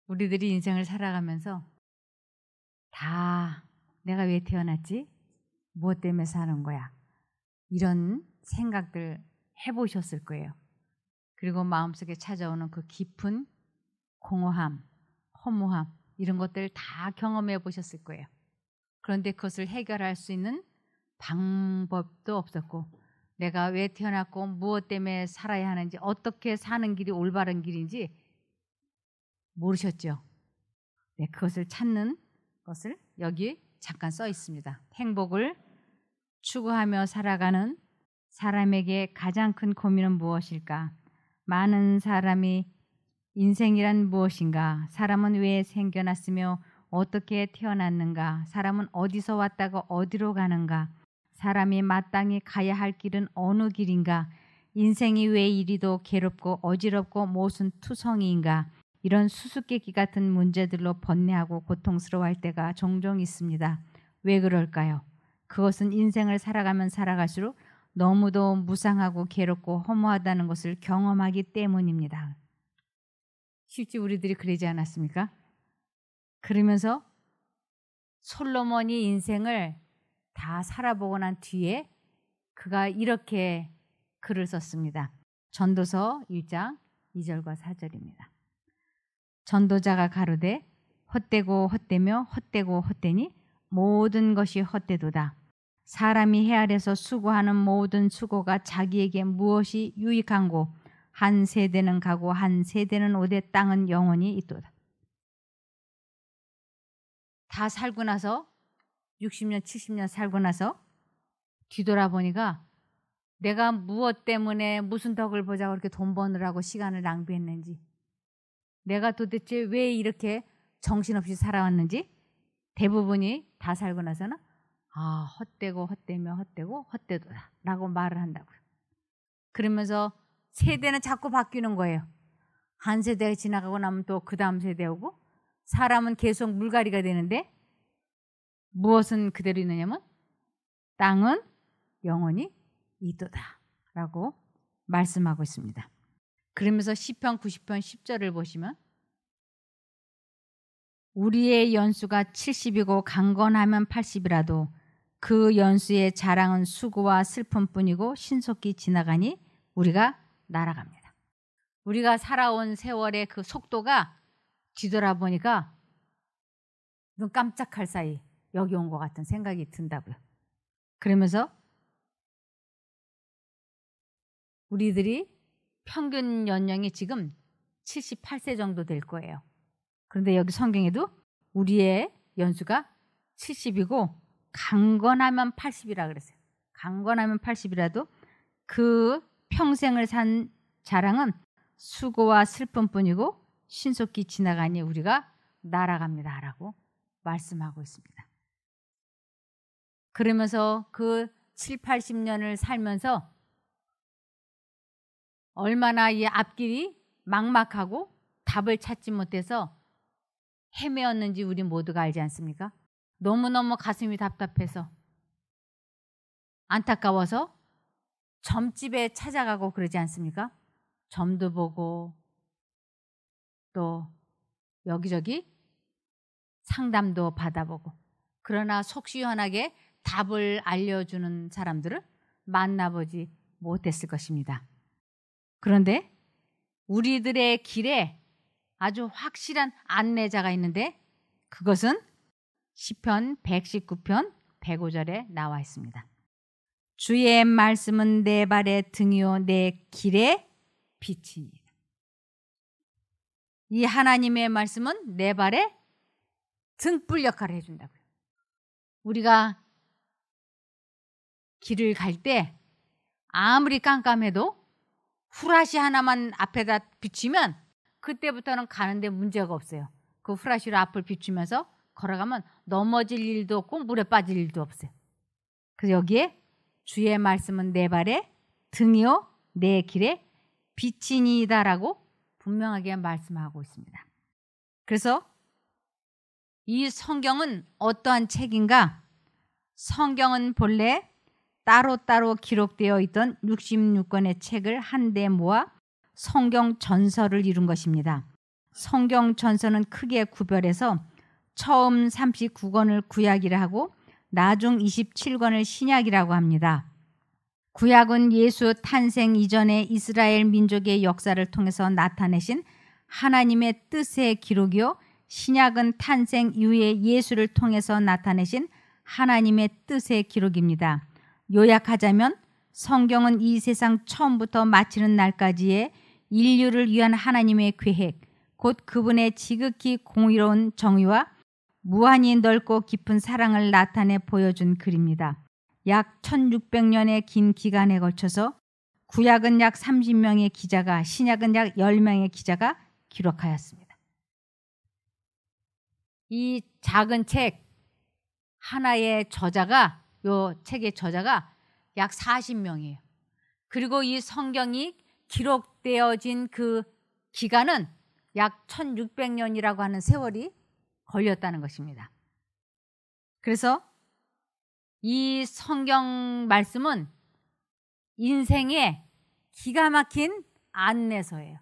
우리들이 인생을 살아가면서 다 내가 왜 태어났지? 무엇 때문에 사는 거야? 이런 생각들 해보셨을 거예요. 그리고 마음속에 찾아오는 그 깊은 공허함, 허무함 이런 것들 다 경험해 보셨을 거예요. 그런데 그것을 해결할 수 있는 방법도 없었고 내가 왜 태어났고 무엇 때문에 살아야 하는지 어떻게 사는 길이 올바른 길인지 모르셨죠? 네, 그것을 찾는 것을 여기 잠깐 써 있습니다. 행복을 추구하며 살아가는 사람에게 가장 큰 고민은 무엇일까? 많은 사람이 인생이란 무엇인가? 사람은 왜 생겨났으며 어떻게 태어났는가? 사람은 어디서 왔다가 어디로 가는가? 사람이 마땅히 가야 할 길은 어느 길인가? 인생이 왜 이리도 괴롭고 어지럽고 모순투성이인가? 이런 수수께끼 같은 문제들로 번뇌하고 고통스러워할 때가 종종 있습니다. 왜 그럴까요? 그것은 인생을 살아가면 살아갈수록 너무도 무상하고 괴롭고 허무하다는 것을 경험하기 때문입니다. 실제 우리들이 그러지 않았습니까? 그러면서 솔로몬이 인생을 다 살아보고 난 뒤에 그가 이렇게 글을 썼습니다. 전도서 1장 2절과 4절입니다. 전도자가 가로되 헛되고 헛되며 헛되고 헛되니 모든 것이 헛되도다. 사람이 해 아래서 수고하는 모든 수고가 자기에게 무엇이 유익한고 한 세대는 가고 한 세대는 오되 땅은 영원히 있도다. 다 살고 나서 60년 70년 살고 나서 뒤돌아보니까 내가 무엇 때문에 무슨 덕을 보자고 이렇게 돈 버느라고 시간을 낭비했는지 내가 도대체 왜 이렇게 정신없이 살아왔는지 대부분이 다 살고 나서는 헛되고 헛되며 헛되고 헛되도다 라고 말을 한다고요. 그러면서 세대는 자꾸 바뀌는 거예요. 한 세대가 지나가고 나면 또 그 다음 세대 오고 사람은 계속 물갈이가 되는데 무엇은 그대로 있느냐면 땅은 영원히 있도다 라고 말씀하고 있습니다. 그러면서 시편 90편 10절을 보시면 우리의 연수가 70이고 강건하면 80이라도 그 연수의 자랑은 수고와 슬픔뿐이고 신속히 지나가니 우리가 날아갑니다. 우리가 살아온 세월의 그 속도가 뒤돌아보니까 눈 깜짝할 사이 여기 온 것 같은 생각이 든다고요. 그러면서 우리들이 평균 연령이 지금 78세 정도 될 거예요. 그런데 여기 성경에도 우리의 연수가 70이고 강건하면 80이라 그랬어요. 강건하면 80이라도 그 평생을 산 자랑은 수고와 슬픔뿐이고 신속히 지나가니 우리가 날아갑니다 라고 말씀하고 있습니다. 그러면서 그 7, 80년을 살면서 얼마나 이 앞길이 막막하고 답을 찾지 못해서 헤매었는지 우리 모두가 알지 않습니까? 너무너무 가슴이 답답해서 안타까워서 점집에 찾아가고 그러지 않습니까? 점도 보고 또 여기저기 상담도 받아보고 그러나 속 시원하게 답을 알려주는 사람들을 만나보지 못했을 것입니다. 그런데 우리들의 길에 아주 확실한 안내자가 있는데 그것은 시편 119편 105절에 나와 있습니다. 주의 말씀은 내 발의 등이요 내 길의 빛이니이다. 이 하나님의 말씀은 내 발의 등불 역할을 해준다고요. 우리가 길을 갈 때 아무리 깜깜해도 후라시 하나만 앞에다 비추면 그때부터는 가는데 문제가 없어요. 그 후라시로 앞을 비추면서 걸어가면 넘어질 일도 없고 물에 빠질 일도 없어요. 그래서 여기에 주의 말씀은 내 발의 등이요 내 길의 빛이니이다라고 분명하게 말씀하고 있습니다. 그래서 이 성경은 어떠한 책인가? 성경은 본래 따로따로 기록되어 있던 66권의 책을 한데 모아 성경 전설을 이룬 것입니다. 성경 전서는 크게 구별해서 처음 39권을 구약이라 하고 나중 27권을 신약이라고 합니다. 구약은 예수 탄생 이전의 이스라엘 민족의 역사를 통해서 나타내신 하나님의 뜻의 기록이요, 신약은 탄생 이후에 예수를 통해서 나타내신 하나님의 뜻의 기록입니다. 요약하자면 성경은 이 세상 처음부터 마치는 날까지의 인류를 위한 하나님의 계획, 곧 그분의 지극히 공의로운 정의와 무한히 넓고 깊은 사랑을 나타내 보여준 글입니다. 약 1600년의 긴 기간에 걸쳐서 구약은 약 30명의 기자가, 신약은 약 10명의 기자가 기록하였습니다. 이 작은 책 하나의 저자가, 요 책의 저자가 약 40명이에요. 그리고 이 성경이 기록되어진 그 기간은 약 1600년이라고 하는 세월이 걸렸다는 것입니다. 그래서 이 성경 말씀은 인생의 기가 막힌 안내서예요.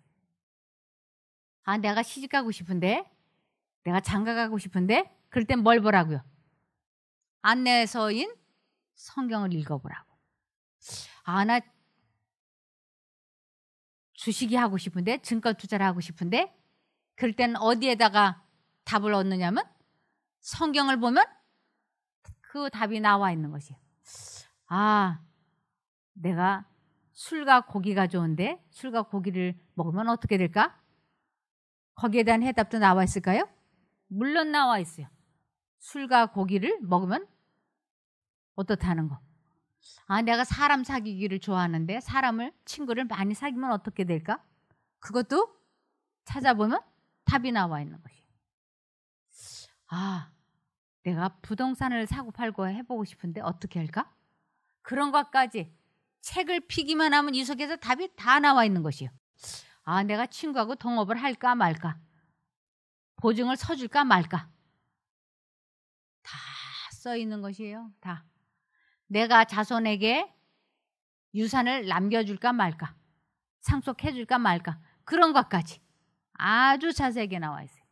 아, 내가 시집 가고 싶은데, 내가 장가 가고 싶은데, 그럴 땐 뭘 보라고요? 안내서인 성경을 읽어보라고. 아, 나 주식이 하고 싶은데, 증권 투자를 하고 싶은데, 그럴 땐 어디에다가 답을 얻느냐면 성경을 보면 그 답이 나와 있는 것이에요. 아, 내가 술과 고기가 좋은데 술과 고기를 먹으면 어떻게 될까? 거기에 대한 해답도 나와 있을까요? 물론 나와 있어요. 술과 고기를 먹으면 어떻다는 거. 아, 내가 사람 사귀기를 좋아하는데 친구를 많이 사귀면 어떻게 될까? 그것도 찾아보면 답이 나와 있는 것이에요. 아, 내가 부동산을 사고 팔고 해보고 싶은데 어떻게 할까? 그런 것까지 책을 피기만 하면 이 속에서 답이 다 나와 있는 것이에요. 아, 내가 친구하고 동업을 할까 말까? 보증을 서줄까 말까? 다 써 있는 것이에요. 다. 내가 자손에게 유산을 남겨줄까 말까? 상속해줄까 말까? 그런 것까지 아주 자세하게 나와 있어요.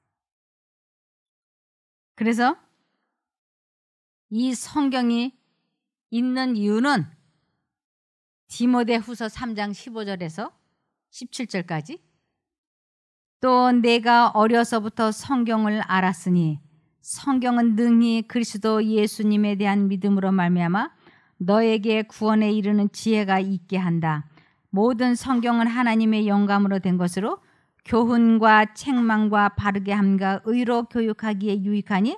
그래서 이 성경이 있는 이유는 디모데후서 3장 15절에서 17절까지 또 내가 어려서부터 성경을 알았으니 성경은 능히 그리스도 예수님에 대한 믿음으로 말미암아 너에게 구원에 이르는 지혜가 있게 한다. 모든 성경은 하나님의 영감으로 된 것으로 교훈과 책망과 바르게 함과 의로 교육하기에 유익하니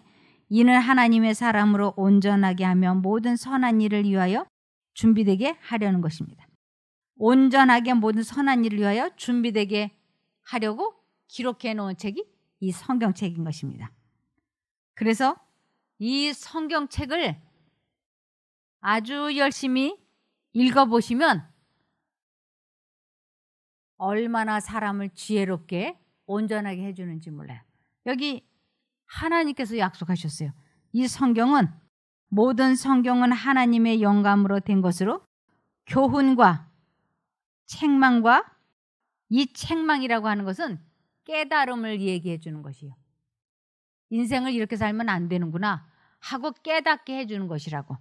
이는 하나님의 사람으로 온전하게 하며 모든 선한 일을 위하여 준비되게 하려는 것입니다. 온전하게 모든 선한 일을 위하여 준비되게 하려고 기록해 놓은 책이 이 성경책인 것입니다. 그래서 이 성경책을 아주 열심히 읽어보시면 얼마나 사람을 지혜롭게 온전하게 해주는지 몰라요. 여기 하나님께서 약속하셨어요. 이 성경은 모든 성경은 하나님의 영감으로 된 것으로 교훈과 책망과, 이 책망이라고 하는 것은 깨달음을 얘기해 주는 것이에요. 인생을 이렇게 살면 안 되는구나 하고 깨닫게 해주는 것이라고.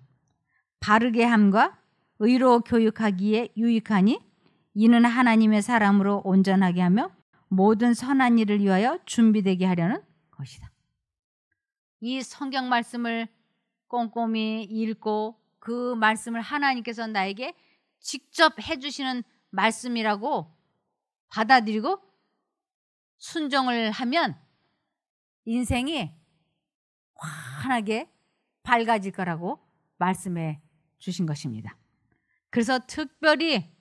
바르게 함과 의로 교육하기에 유익하니 이는 하나님의 사람으로 온전하게 하며 모든 선한 일을 위하여 준비되게 하려는 것이다. 이 성경 말씀을 꼼꼼히 읽고 그 말씀을 하나님께서 나에게 직접 해주시는 말씀이라고 받아들이고 순종을 하면 인생이 환하게 밝아질 거라고 말씀해 주신 것입니다. 그래서 특별히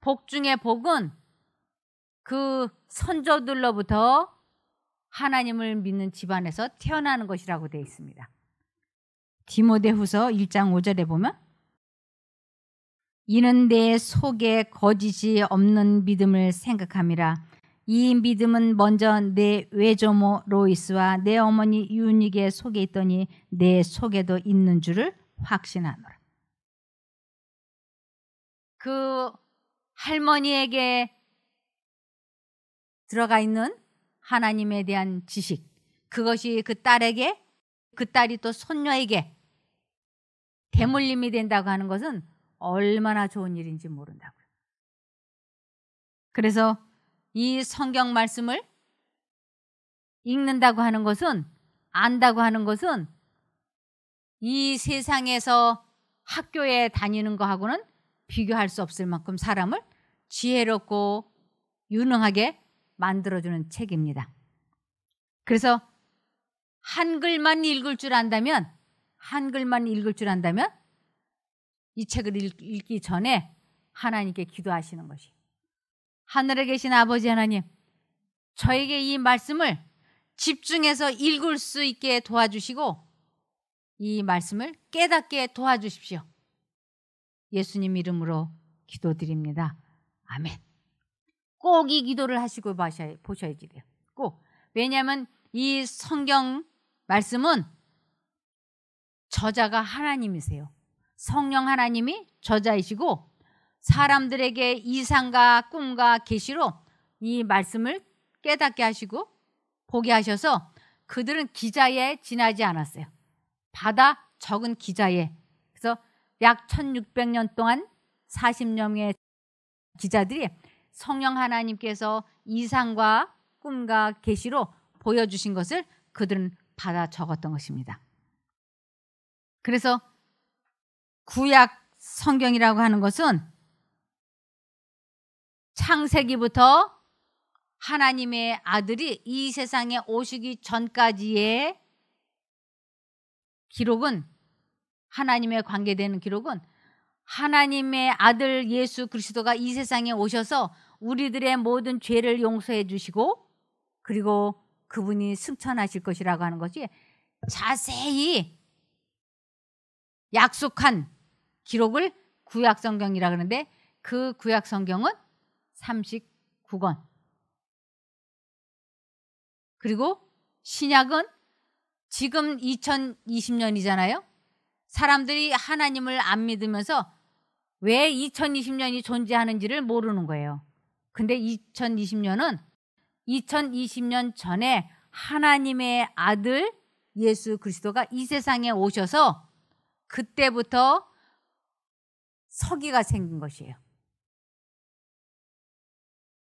복 중에 복은 그 선조들로부터 하나님을 믿는 집안에서 태어나는 것이라고 되어 있습니다. 디모데후서 1장 5절에 보면 이는 내 속에 거짓이 없는 믿음을 생각함이라. 이 믿음은 먼저 내 외조모 로이스와 내 어머니 유닉의 속에 있더니 내 속에도 있는 줄을 확신하노라. 그 할머니에게 들어가 있는 하나님에 대한 지식, 그것이 그 딸에게, 그 딸이 또 손녀에게 대물림이 된다고 하는 것은 얼마나 좋은 일인지 모른다고요. 그래서 이 성경 말씀을 읽는다고 하는 것은, 안다고 하는 것은 이 세상에서 학교에 다니는 거하고는 비교할 수 없을 만큼 사람을 지혜롭고 유능하게 만들어주는 책입니다. 그래서 한글만 읽을 줄 안다면 이 책을 읽기 전에 하나님께 기도하시는 것이, 하늘에 계신 아버지 하나님, 저에게 이 말씀을 집중해서 읽을 수 있게 도와주시고 이 말씀을 깨닫게 도와주십시오. 예수님 이름으로 기도드립니다. 아멘. 꼭 이 기도를 하시고 보셔야지 돼요. 꼭. 왜냐하면 이 성경 말씀은 저자가 하나님이세요. 성령 하나님이 저자이시고 사람들에게 이상과 꿈과 계시로 이 말씀을 깨닫게 하시고 보게 하셔서 그들은 기자에 지나지 않았어요. 받아 적은 기자에. 그래서 약 1600년 동안 40여 명의 기자들이 성령 하나님께서 이상과 꿈과 계시로 보여주신 것을 그들은 받아 적었던 것입니다. 그래서 구약 성경이라고 하는 것은 창세기부터 하나님의 아들이 이 세상에 오시기 전까지의 기록은, 하나님에 관계되는 기록은 하나님의 아들 예수 그리스도가 이 세상에 오셔서 우리들의 모든 죄를 용서해 주시고 그리고 그분이 승천하실 것이라고 하는 것이 자세히 약속한 기록을 구약성경이라고 하는데, 그 구약성경은 39권, 그리고 신약은 지금 2020년이잖아요. 사람들이 하나님을 안 믿으면서 왜 2020년이 존재하는지를 모르는 거예요. 근데 2020년은 2020년 전에 하나님의 아들 예수 그리스도가 이 세상에 오셔서 그때부터 서기가 생긴 것이에요.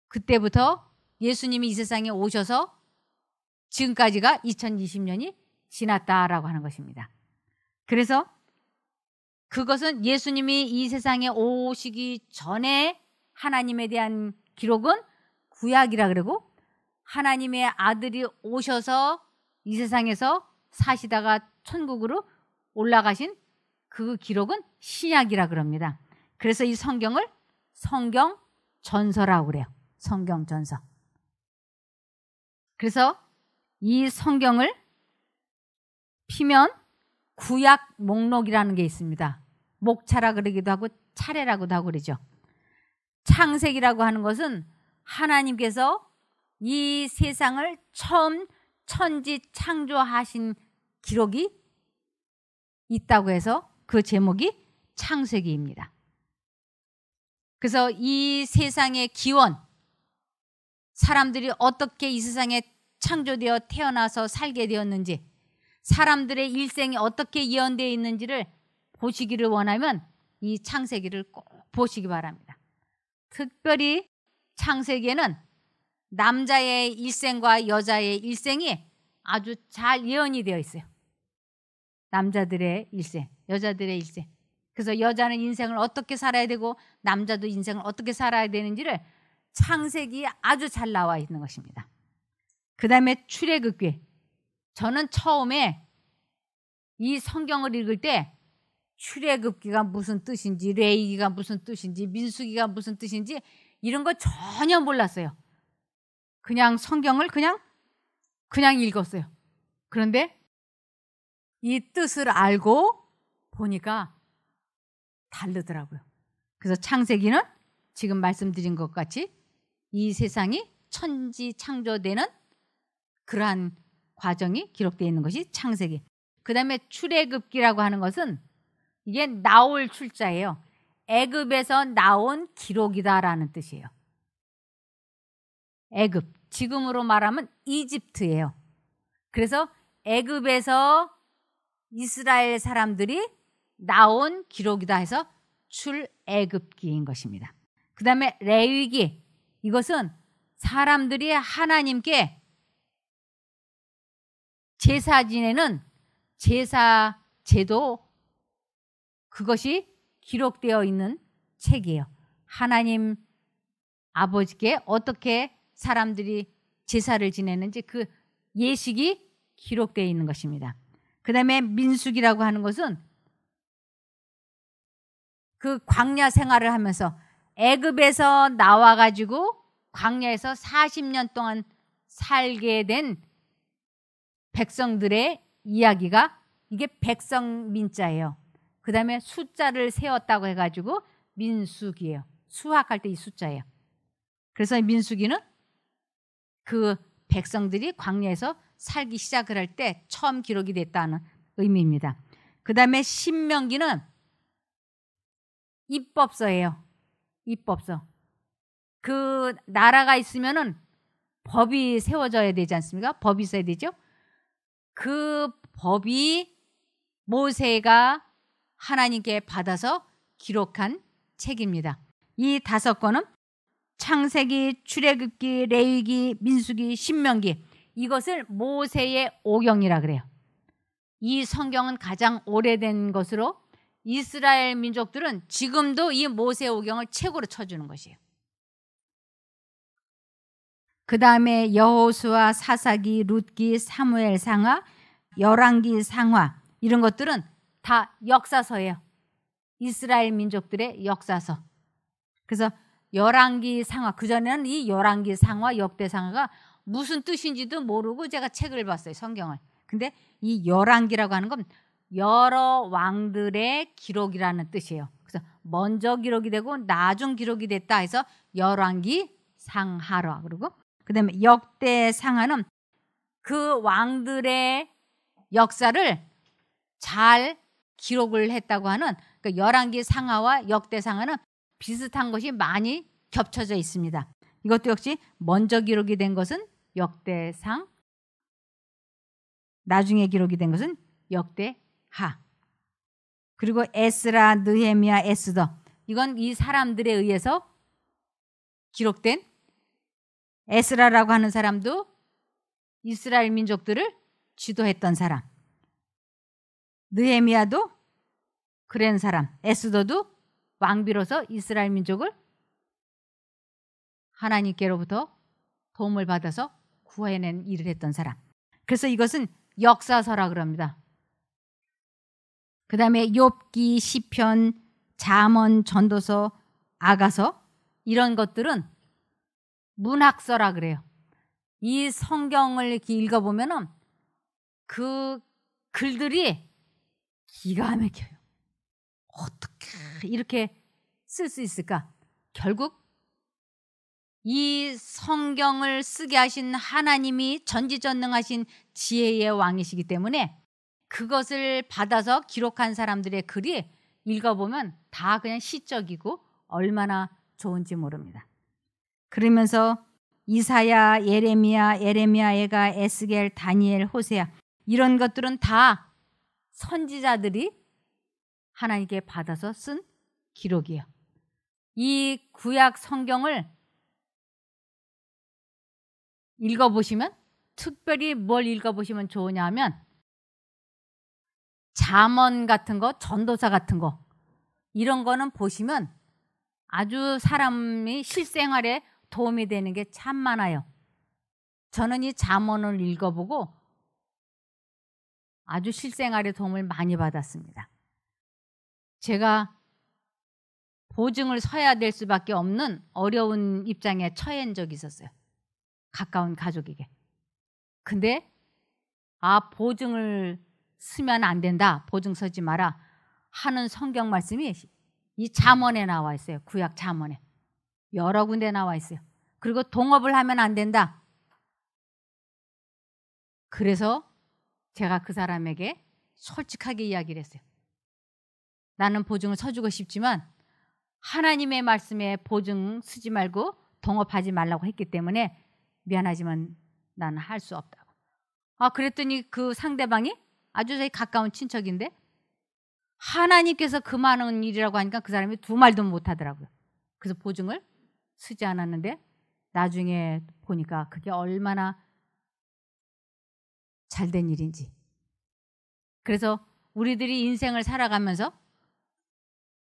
그때부터 예수님이 이 세상에 오셔서 지금까지가 2020년이 지났다라고 하는 것입니다. 그래서 그것은 예수님이 이 세상에 오시기 전에 하나님에 대한 기록은 구약이라 그러고, 하나님의 아들이 오셔서 이 세상에서 사시다가 천국으로 올라가신 그 기록은 신약이라 그럽니다. 그래서 이 성경을 성경 전서라고 그래요. 성경 전서. 그래서 이 성경을 피면 구약 목록이라는 게 있습니다. 목차라 그러기도 하고 차례라고도 하고 그러죠. 창세기라고 하는 것은 하나님께서 이 세상을 처음 천지 창조하신 기록이 있다고 해서 그 제목이 창세기입니다. 그래서 이 세상의 기원, 사람들이 어떻게 이 세상에 창조되어 태어나서 살게 되었는지, 사람들의 일생이 어떻게 예언되어 있는지를 보시기를 원하면 이 창세기를 꼭 보시기 바랍니다. 특별히 창세기에는 남자의 일생과 여자의 일생이 아주 잘 예언이 되어 있어요. 남자들의 일생, 여자들의 일생. 그래서 여자는 인생을 어떻게 살아야 되고 남자도 인생을 어떻게 살아야 되는지를 창세기에 아주 잘 나와 있는 것입니다. 그 다음에 출애굽기. 저는 처음에 이 성경을 읽을 때 출애굽기가 무슨 뜻인지, 레위기가 무슨 뜻인지, 민수기가 무슨 뜻인지 이런 거 전혀 몰랐어요. 그냥 성경을 그냥 읽었어요. 그런데 이 뜻을 알고 보니까 다르더라고요. 그래서 창세기는 지금 말씀드린 것 같이 이 세상이 천지 창조되는 그러한 과정이 기록되어 있는 것이 창세기. 그 다음에 출애굽기라고 하는 것은 이게 나올 출자예요. 애굽에서 나온 기록이다라는 뜻이에요. 애굽. 지금으로 말하면 이집트예요. 그래서 애굽에서 이스라엘 사람들이 나온 기록이다 해서 출애굽기인 것입니다. 그 다음에 레위기, 이것은 사람들이 하나님께 제사 지내는 제사 제도, 그것이 기록되어 있는 책이에요. 하나님 아버지께 어떻게 사람들이 제사를 지내는지 그 예식이 기록되어 있는 것입니다. 그 다음에 민수기라고 하는 것은 그 광야 생활을 하면서 애굽에서 나와가지고 광야에서 40년 동안 살게 된 백성들의 이야기가, 이게 백성민자예요. 그 다음에 숫자를 세웠다고 해가지고 민수기예요. 수학할 때 이 숫자예요. 그래서 민수기는 그 백성들이 광야에서 살기 시작을 할 때 처음 기록이 됐다는 의미입니다. 그 다음에 신명기는 입법서예요. 입법서. 그 나라가 있으면은 법이 세워져야 되지 않습니까? 법이 있어야 되죠. 그 법이 모세가 하나님께 받아서 기록한 책입니다. 이 5권은 창세기, 출애굽기, 레위기, 민수기, 신명기, 이것을 모세의 오경이라 그래요. 이 성경은 가장 오래된 것으로 이스라엘 민족들은 지금도 이 모세 오경을 최고로 쳐주는 것이에요. 그 다음에 여호수아, 사사기, 룻기, 사무엘 상하, 열왕기 상하, 이런 것들은 다 역사서예요. 이스라엘 민족들의 역사서. 그래서 열왕기 상하, 그전에는 이 열왕기 상하, 역대 상하가 무슨 뜻인지도 모르고 제가 책을 봤어요, 성경을. 근데 이 열왕기라고 하는 건 여러 왕들의 기록이라는 뜻이에요. 그래서 먼저 기록이 되고 나중 기록이 됐다 해서 열왕기 상하라 그러고, 그 다음에 역대 상하는 그 왕들의 역사를 잘 기록을 했다고 하는, 그러니까 열왕기 상하와 역대 상하는 비슷한 것이 많이 겹쳐져 있습니다. 이것도 역시 먼저 기록이 된 것은 역대상, 나중에 기록이 된 것은 역대하. 그리고 에스라, 느헤미야, 에스더, 이건 이 사람들에 의해서 기록된, 에스라라고 하는 사람도 이스라엘 민족들을 지도했던 사람, 느헤미야도 그런 사람, 에스더도 왕비로서 이스라엘 민족을 하나님께로부터 도움을 받아서 구해낸 일을 했던 사람. 그래서 이것은 역사서라 그럽니다. 그 다음에 욥기, 시편, 잠언, 전도서, 아가서, 이런 것들은 문학서라 그래요. 이 성경을 이렇게 읽어보면은 그 글들이 기가 막혀요. 어떻게 이렇게 쓸 수 있을까? 결국 이 성경을 쓰게 하신 하나님이 전지전능하신 지혜의 왕이시기 때문에 그것을 받아서 기록한 사람들의 글이 읽어보면 다 그냥 시적이고 얼마나 좋은지 모릅니다. 그러면서 이사야, 예레미야, 에레미야가, 에스겔, 다니엘, 호세야, 이런 것들은 다 선지자들이 하나님께 받아서 쓴 기록이에요. 이 구약 성경을 읽어보시면, 특별히 뭘 읽어보시면 좋으냐 하면 잠언 같은 거, 전도서 같은 거, 이런 거는 보시면 아주 사람이 실생활에 도움이 되는 게 참 많아요. 저는 이 잠언을 읽어보고 아주 실생활에 도움을 많이 받았습니다. 제가 보증을 서야 될 수밖에 없는 어려운 입장에 처한 적이 있었어요. 가까운 가족에게. 근데 보증을 쓰면 안 된다, 보증 서지 마라 하는 성경 말씀이 이 잠언에 나와 있어요. 구약 잠언에 여러 군데 나와 있어요. 그리고 동업을 하면 안 된다. 그래서 제가 그 사람에게 솔직하게 이야기를 했어요. 나는 보증을 서주고 싶지만 하나님의 말씀에 보증 쓰지 말고 동업하지 말라고 했기 때문에 미안하지만 나는 할 수 없다고. 그랬더니 그 상대방이 아주 저희 가까운 친척인데 하나님께서 그 많은 일이라고 하니까 그 사람이 두 말도 못 하더라고요. 그래서 보증을 쓰지 않았는데 나중에 보니까 그게 얼마나 잘된 일인지. 그래서 우리들이 인생을 살아가면서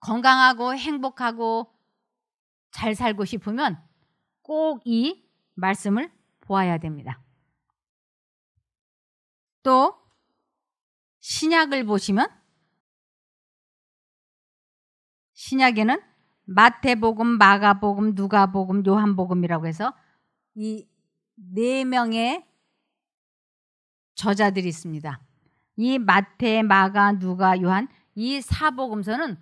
건강하고 행복하고 잘 살고 싶으면 꼭 이 말씀을 보아야 됩니다. 또 신약을 보시면 신약에는 마태복음, 마가복음, 누가복음, 요한복음이라고 해서 이 4명의 저자들이 있습니다. 이 마태, 마가, 누가, 요한 이 4복음서는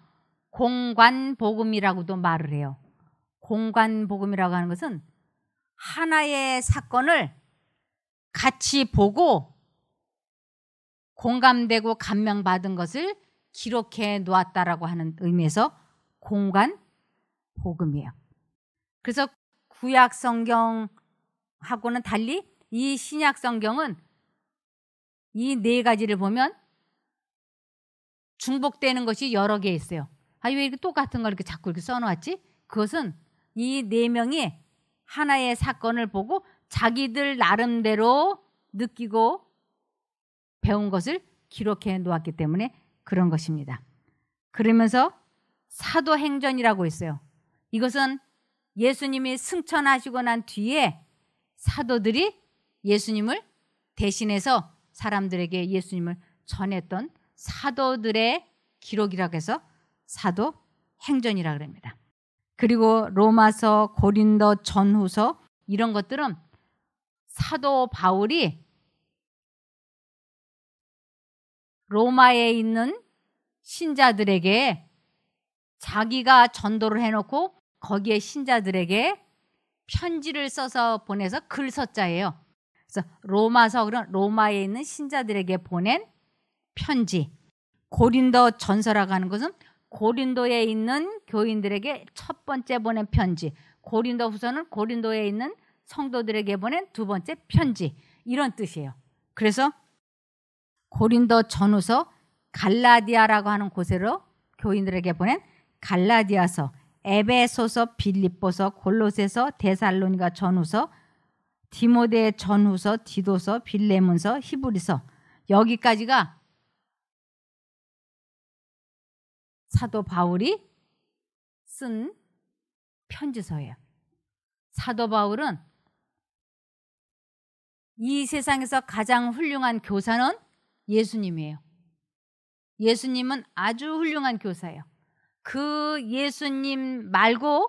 공관복음이라고도 말을 해요. 공관복음이라고 하는 것은 하나의 사건을 같이 보고 공감되고 감명받은 것을 기록해 놓았다라고 하는 의미에서 공관복음이에요. 그래서 구약 성경하고는 달리 이 신약 성경은 이 4가지를 보면 중복되는 것이 여러 개 있어요. 왜 이렇게 똑같은 걸 이렇게 자꾸 이렇게 써놓았지? 그것은 이 4명이 하나의 사건을 보고 자기들 나름대로 느끼고 배운 것을 기록해 놓았기 때문에 그런 것입니다. 그러면서 사도행전이라고 있어요. 이것은 예수님이 승천하시고 난 뒤에 사도들이 예수님을 대신해서 사람들에게 예수님을 전했던 사도들의 기록이라고 해서 사도행전이라고 합니다. 그리고 로마서, 고린도 전후서 이런 것들은 사도 바울이 로마에 있는 신자들에게 자기가 전도를 해놓고 거기에 신자들에게 편지를 써서 보내서 글서자예요. 그래서 로마서는 로마에 있는 신자들에게 보낸 편지. 고린도 전서라고 하는 것은 고린도에 있는 교인들에게 첫 번째 보낸 편지. 고린도 후서는 고린도에 있는 성도들에게 보낸 두 번째 편지. 이런 뜻이에요. 그래서 고린도 전후서, 갈라디아라고 하는 곳으로 교인들에게 보낸 갈라디아서, 에베소서, 빌립보서, 골로새서, 데살로니가 전후서, 디모데 전후서, 디도서, 빌레몬서, 히브리서 여기까지가 사도 바울이 쓴 편지서예요. 사도 바울은 이 세상에서 가장 훌륭한 교사는 예수님이에요. 예수님은 아주 훌륭한 교사예요. 그 예수님 말고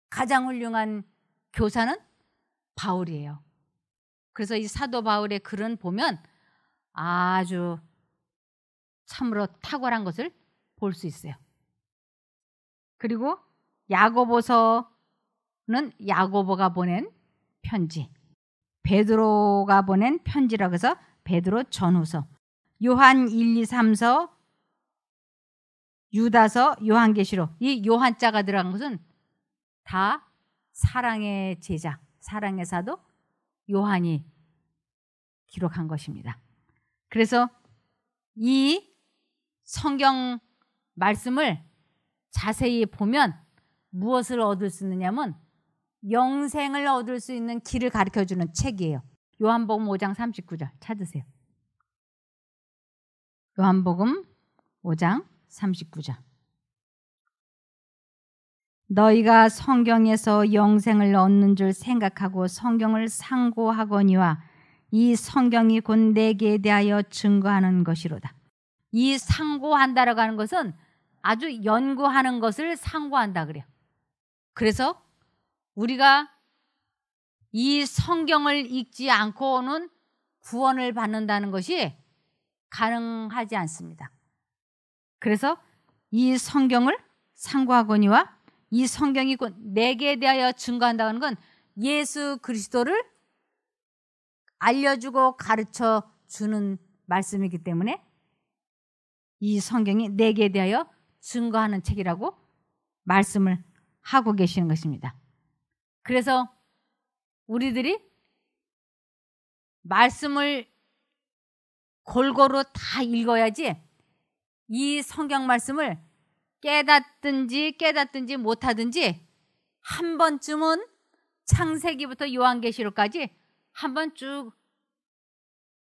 가장 훌륭한 교사는 바울이에요. 그래서 이 사도 바울의 글은 보면 아주 참으로 탁월한 것을 볼 수 있어요. 그리고 야고보서는 야고보가 보낸 편지, 베드로가 보낸 편지라고 해서 베드로 전후서, 요한 1, 2, 3서, 유다서, 요한계시록 이 요한자가 들어간 것은 다 사랑의 제자, 사랑의 사도 요한이 기록한 것입니다. 그래서 이 성경 말씀을 자세히 보면 무엇을 얻을 수 있느냐면 영생을 얻을 수 있는 길을 가르쳐주는 책이에요. 요한복음 5장 39절 찾으세요. 요한복음 5장 39절. 너희가 성경에서 영생을 얻는 줄 생각하고 성경을 상고하거니와 이 성경이 곧 내게 대하여 증거하는 것이로다. 이 상고한다라고 하는 것은 아주 연구하는 것을 상고한다 그래요. 그래서 우리가 이 성경을 읽지 않고는 구원을 받는다는 것이 가능하지 않습니다. 그래서 이 성경을 상고하거니와 이 성경이 곧 내게 대하여 증거한다는 건 예수 그리스도를 알려주고 가르쳐 주는 말씀이기 때문에 이 성경이 내게 대하여 증거하는 책이라고 말씀을 하고 계시는 것입니다. 그래서 우리들이 말씀을 골고루 다 읽어야지 이 성경 말씀을 깨닫든지 못하든지 한 번쯤은 창세기부터 요한계시록까지 한번 쭉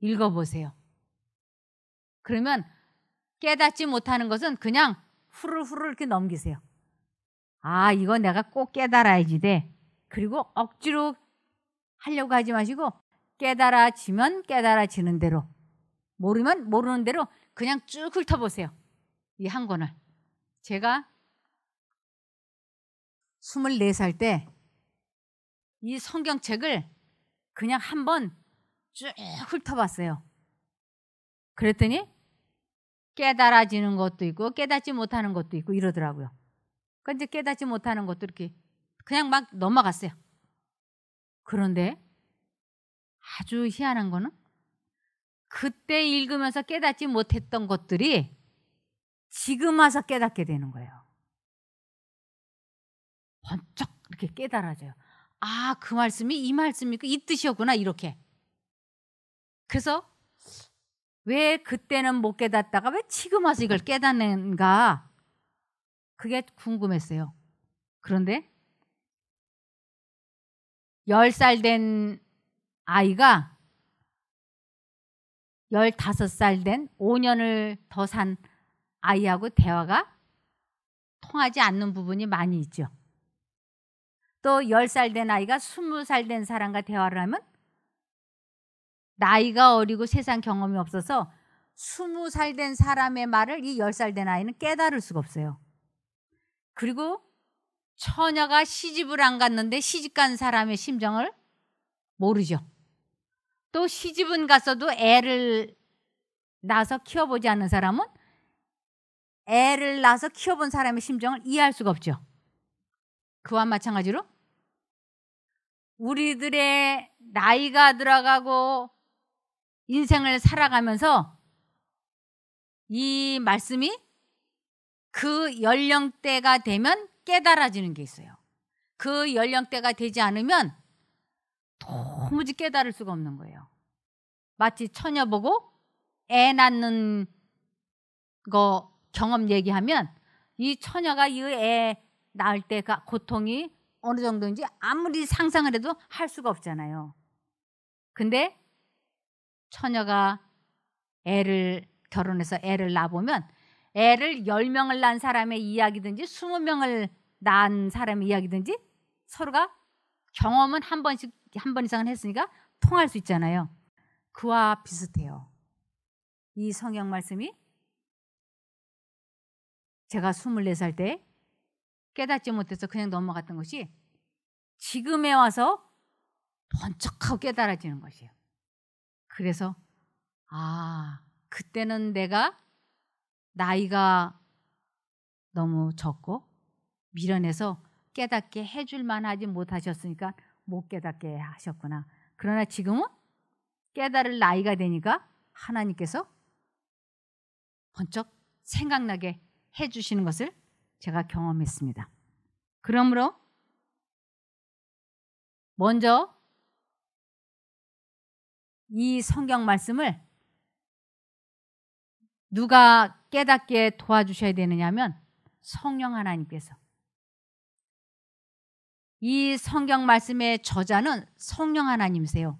읽어보세요. 그러면 깨닫지 못하는 것은 그냥 후루후루 이렇게 넘기세요. 아, 이거 내가 꼭 깨달아야지 돼. 그리고 억지로 하려고 하지 마시고 깨달아지면 깨달아지는 대로, 모르면 모르는 대로 그냥 쭉 훑어보세요. 이 한 권을. 제가 24살 때 이 성경책을 그냥 한번 쭉 훑어봤어요. 그랬더니 깨달아지는 것도 있고 깨닫지 못하는 것도 있고 이러더라고요. 그러니까 이제 깨닫지 못하는 것도 이렇게 그냥 막 넘어갔어요. 그런데 아주 희한한 거는 그때 읽으면서 깨닫지 못했던 것들이 지금 와서 깨닫게 되는 거예요. 번쩍 이렇게 깨달아져요. 아, 그 말씀이 이 말씀이고 이 뜻이었구나, 이렇게. 그래서 왜 그때는 못 깨닫다가 왜 지금 와서 이걸 깨닫는가, 그게 궁금했어요. 그런데 10살 된 아이가 15살 된 5년을 더 산 아이하고 대화가 통하지 않는 부분이 많이 있죠. 또 10살 된 아이가 20살 된 사람과 대화를 하면 나이가 어리고 세상 경험이 없어서 20살 된 사람의 말을 이 10살 된 아이는 깨달을 수가 없어요. 그리고 처녀가 시집을 안 갔는데 시집간 사람의 심정을 모르죠. 또 시집은 갔어도 애를 낳아서 키워보지 않는 사람은 애를 낳아서 키워본 사람의 심정을 이해할 수가 없죠. 그와 마찬가지로 우리들의 나이가 들어가고 인생을 살아가면서 이 말씀이 그 연령대가 되면 깨달아지는 게 있어요. 그 연령대가 되지 않으면 도무지 깨달을 수가 없는 거예요. 마치 처녀 보고 애 낳는 거 경험 얘기하면 이 처녀가 이 애 낳을 때 그 고통이 어느 정도인지 아무리 상상을 해도 할 수가 없잖아요. 근데 처녀가 애를 결혼해서 애를 낳아보면 애를 10명을 낳은 사람의 이야기든지 20명을 낳은 사람의 이야기든지 서로가 경험은 한 번 이상은 했으니까 통할 수 있잖아요. 그와 비슷해요. 이 성경 말씀이 제가 24살 때 깨닫지 못해서 그냥 넘어갔던 것이 지금에 와서 번쩍하고 깨달아지는 것이에요. 그래서 아, 그때는 내가 나이가 너무 적고 미련해서 깨닫게 해줄 만하지 못하셨으니까 못 깨닫게 하셨구나. 그러나 지금은 깨달을 나이가 되니까 하나님께서 번쩍 생각나게 해주시는 것을 제가 경험했습니다. 그러므로 먼저 이 성경 말씀을 누가 깨닫게 도와주셔야 되느냐 하면 성령 하나님께서. 이 성경 말씀의 저자는 성령 하나님이세요.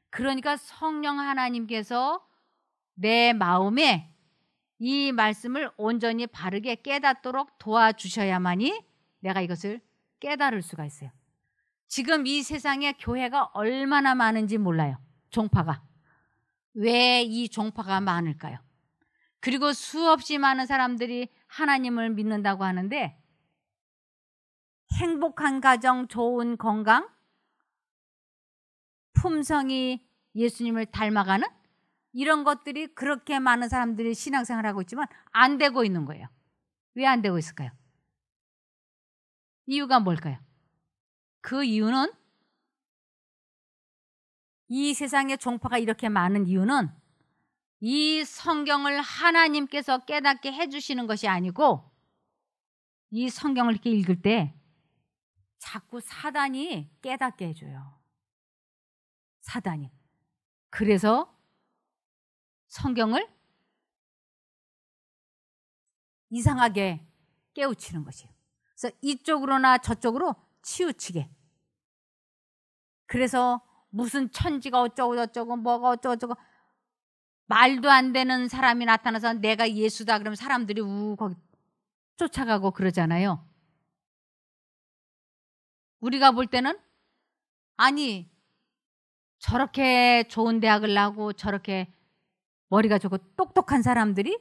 그러니까 성령 하나님께서 내 마음에 이 말씀을 온전히 바르게 깨닫도록 도와주셔야만이 내가 이것을 깨달을 수가 있어요. 지금 이 세상에 교회가 얼마나 많은지 몰라요. 종파가. 왜 이 종파가 많을까요? 그리고 수없이 많은 사람들이 하나님을 믿는다고 하는데 행복한 가정, 좋은 건강, 품성이 예수님을 닮아가는 이런 것들이 그렇게 많은 사람들이 신앙생활을 하고 있지만 안 되고 있는 거예요. 왜 안 되고 있을까요? 이유가 뭘까요? 그 이유는 이 세상에 종파가 이렇게 많은 이유는 이 성경을 하나님께서 깨닫게 해주시는 것이 아니고 이 성경을 이렇게 읽을 때 자꾸 사단이 깨닫게 해줘요. 사단이. 그래서 성경을 이상하게 깨우치는 것이에요. 그래서 이쪽으로나 저쪽으로 치우치게. 그래서 무슨 천지가 어쩌고 저쩌고 뭐가 어쩌고 저쩌고 말도 안 되는 사람이 나타나서 내가 예수다 그러면 사람들이 거기 쫓아가고 그러잖아요. 우리가 볼 때는 아니 저렇게 좋은 대학을 나오고 저렇게 머리가 좋고 똑똑한 사람들이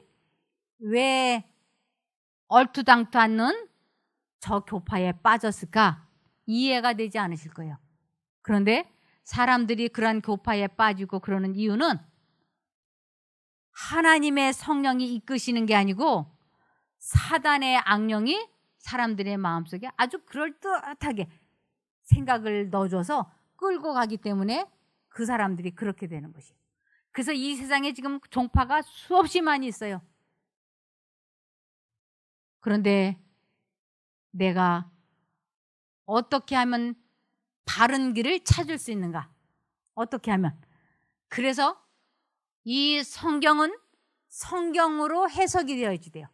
왜 얼토당토 않는 저 교파에 빠졌을까? 이해가 되지 않으실 거예요. 그런데 사람들이 그런 교파에 빠지고 그러는 이유는 하나님의 성령이 이끄시는 게 아니고 사단의 악령이 사람들의 마음속에 아주 그럴듯하게 생각을 넣어줘서 끌고 가기 때문에 그 사람들이 그렇게 되는 것이에요. 그래서 이 세상에 지금 종파가 수없이 많이 있어요. 그런데 내가 어떻게 하면 바른 길을 찾을 수 있는가? 어떻게 하면? 그래서 이 성경은 성경으로 해석이 되어야지 돼요.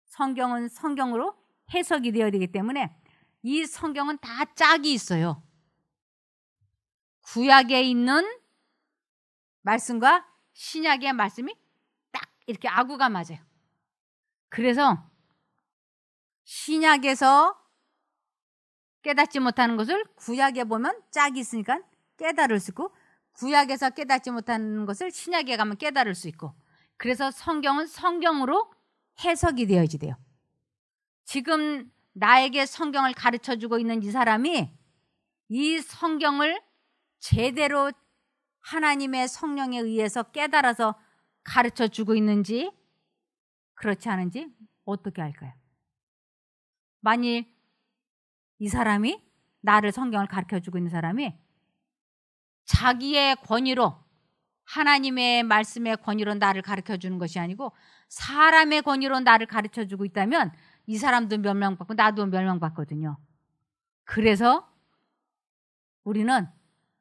성경은 성경으로 해석이 되어야 되기 때문에 이 성경은 다 짝이 있어요. 구약에 있는 말씀과 신약의 말씀이 딱 이렇게 아구가 맞아요. 그래서 신약에서 깨닫지 못하는 것을 구약에 보면 짝이 있으니까 깨달을 수 있고 구약에서 깨닫지 못하는 것을 신약에 가면 깨달을 수 있고 그래서 성경은 성경으로 해석이 되어야지 돼요. 지금 나에게 성경을 가르쳐주고 있는 이 사람이 이 성경을 제대로 하나님의 성령에 의해서 깨달아서 가르쳐주고 있는지 그렇지 않은지 어떻게 할까요? 만일 이 사람이 나를 성경을 가르쳐주고 있는 사람이 자기의 권위로 하나님의 말씀의 권위로 나를 가르쳐주는 것이 아니고 사람의 권위로 나를 가르쳐주고 있다면 이 사람도 멸망받고 나도 멸망받거든요. 그래서 우리는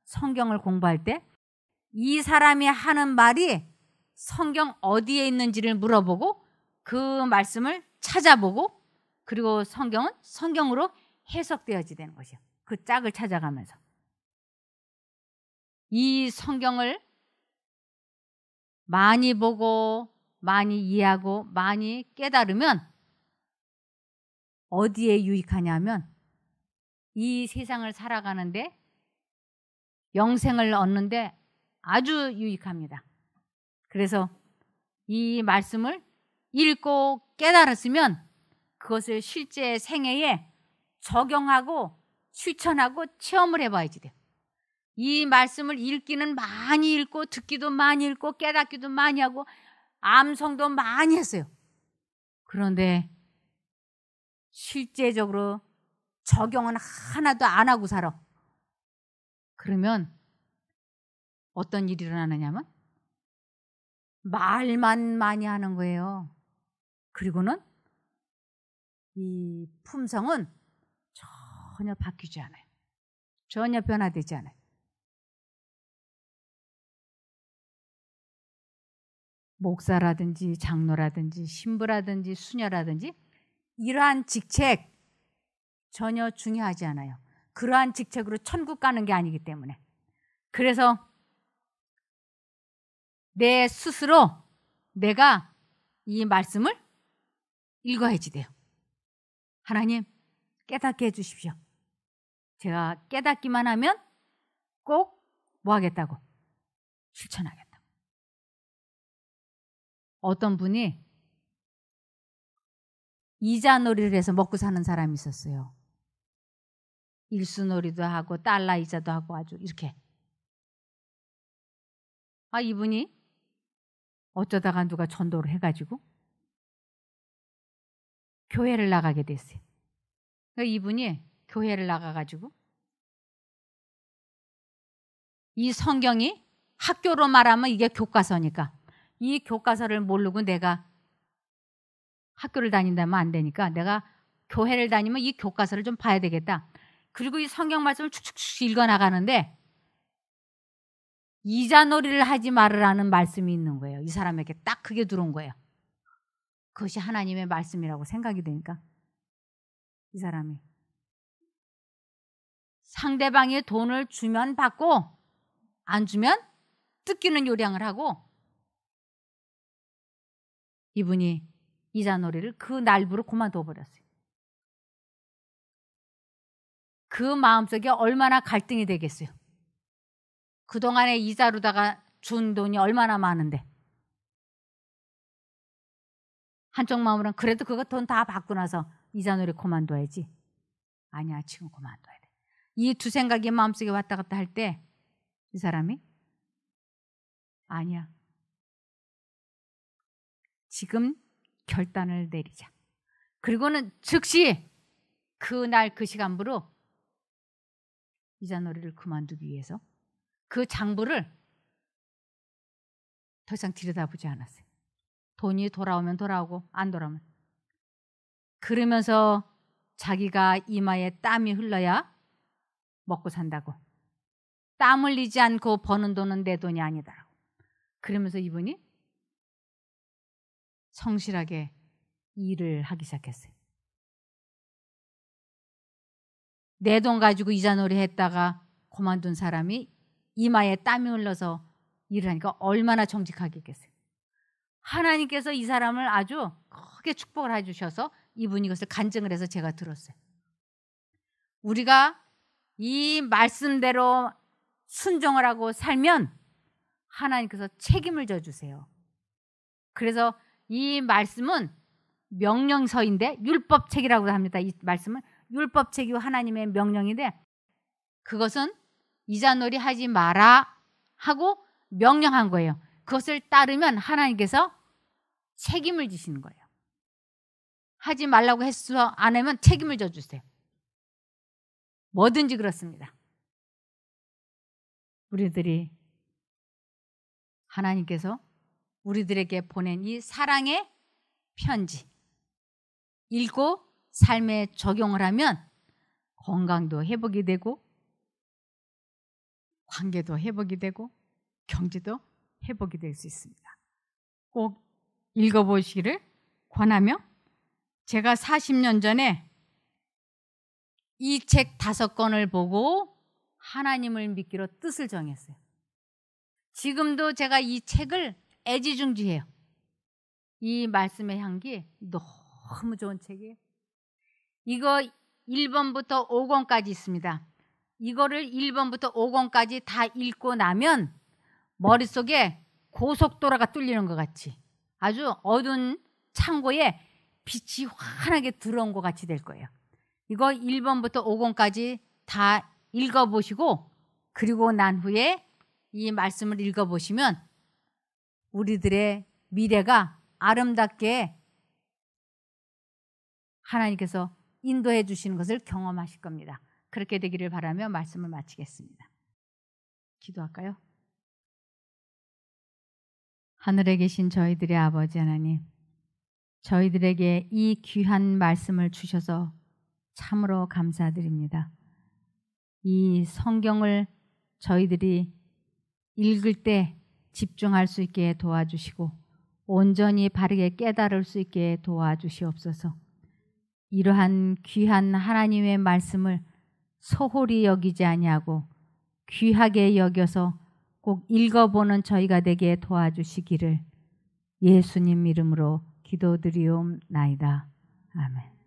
성경을 공부할 때 이 사람이 하는 말이 성경 어디에 있는지를 물어보고 그 말씀을 찾아보고 그리고 성경은 성경으로 해석되어야지 되는 것이요. 그 짝을 찾아가면서 이 성경을 많이 보고 많이 이해하고 많이 깨달으면 어디에 유익하냐면 이 세상을 살아가는데 영생을 얻는데 아주 유익합니다. 그래서 이 말씀을 읽고 깨달았으면 그것을 실제 생애에 적용하고 실천하고 체험을 해봐야지 돼요. 이 말씀을 읽기는 많이 읽고 듣기도 많이 읽고 깨닫기도 많이 하고 암송도 많이 했어요. 그런데 실제적으로 적용은 하나도 안 하고 살아. 그러면 어떤 일이 일어나느냐면 말만 많이 하는 거예요. 그리고는 이 품성은 전혀 바뀌지 않아요. 전혀 변화되지 않아요. 목사라든지 장로라든지 신부라든지 수녀라든지 이러한 직책 전혀 중요하지 않아요. 그러한 직책으로 천국 가는 게 아니기 때문에. 그래서 내 스스로 내가 이 말씀을 읽어야지 돼요. 하나님 깨닫게 해주십시오. 제가 깨닫기만 하면 꼭 뭐 하겠다고? 실천하겠다고. 어떤 분이 이자놀이를 해서 먹고 사는 사람이 있었어요. 일수놀이도 하고 달러 이자도 하고 아주 이렇게. 이분이 어쩌다가 누가 전도를 해가지고 교회를 나가게 됐어요. 그러니까 이분이 교회를 나가가지고 이 성경이 학교로 말하면 이게 교과서니까 이 교과서를 모르고 내가 학교를 다닌다면 안 되니까 내가 교회를 다니면 이 교과서를 좀 봐야 되겠다. 그리고 이 성경 말씀을 축축축 읽어나가는데 이자놀이를 하지 말으라는 말씀이 있는 거예요. 이 사람에게 딱 그게 들어온 거예요. 그것이 하나님의 말씀이라고 생각이 되니까 이 사람이 상대방이 돈을 주면 받고 안 주면 뜯기는 요량을 하고 이분이 이자놀이를 그 날부로 그만둬 버렸어요. 그 마음속에 얼마나 갈등이 되겠어요. 그동안에 이자로다가 준 돈이 얼마나 많은데 한쪽 마음으로는 그래도 그거 돈 다 받고 나서 이자놀이 그만둬야지. 아니야, 지금 그만둬야 돼. 이 두 생각이 마음속에 왔다 갔다 할 때 이 사람이 아니야, 지금 결단을 내리자. 그리고는 즉시 그날 그 시간부로 이자놀이를 그만두기 위해서 그 장부를 더 이상 들여다보지 않았어요. 돈이 돌아오면 돌아오고 안 돌아오면. 그러면서 자기가 이마에 땀이 흘러야 먹고 산다고. 땀 흘리지 않고 버는 돈은 내 돈이 아니다라고. 그러면서 이분이 성실하게 일을 하기 시작했어요. 내 돈 가지고 이자놀이 했다가 그만둔 사람이 이마에 땀이 흘러서 일을 하니까 얼마나 정직하겠어요. 하나님께서 이 사람을 아주 크게 축복을 해주셔서 이분이 이것을 간증을 해서 제가 들었어요. 우리가 이 말씀대로 순종을 하고 살면 하나님께서 책임을 져주세요. 그래서 이 말씀은 명령서인데 율법책이라고 합니다. 이 말씀은 율법책이고 하나님의 명령인데 그것은 이자놀이 하지 마라 하고 명령한 거예요. 그것을 따르면 하나님께서 책임을 지시는 거예요. 하지 말라고 해서 안 하면 책임을 져주세요. 뭐든지 그렇습니다. 우리들이 하나님께서 우리들에게 보낸 이 사랑의 편지 읽고 삶에 적용을 하면 건강도 회복이 되고 관계도 회복이 되고 경제도 회복이 될 수 있습니다. 꼭 읽어보시기를 권하며 제가 40년 전에 이 책 5권을 보고 하나님을 믿기로 뜻을 정했어요. 지금도 제가 이 책을 애지중지해요. 이 말씀의 향기 너무 좋은 책이에요. 이거 1번부터 5권까지 있습니다. 이거를 1번부터 5권까지 다 읽고 나면 머릿속에 고속도로가 뚫리는 것 같이 아주 어두운 창고에 빛이 환하게 들어온 것 같이 될 거예요. 이거 1번부터 5권까지 다 읽어보시고 그리고 난 후에 이 말씀을 읽어보시면 우리들의 미래가 아름답게 하나님께서 인도해 주시는 것을 경험하실 겁니다. 그렇게 되기를 바라며 말씀을 마치겠습니다. 기도할까요? 하늘에 계신 저희들의 아버지 하나님, 저희들에게 이 귀한 말씀을 주셔서 참으로 감사드립니다. 이 성경을 저희들이 읽을 때 집중할 수 있게 도와주시고 온전히 바르게 깨달을 수 있게 도와주시옵소서. 이러한 귀한 하나님의 말씀을 소홀히 여기지 아니하고 귀하게 여겨서 꼭 읽어보는 저희가 되게 도와주시기를 예수님 이름으로 기도드리옵나이다. 아멘.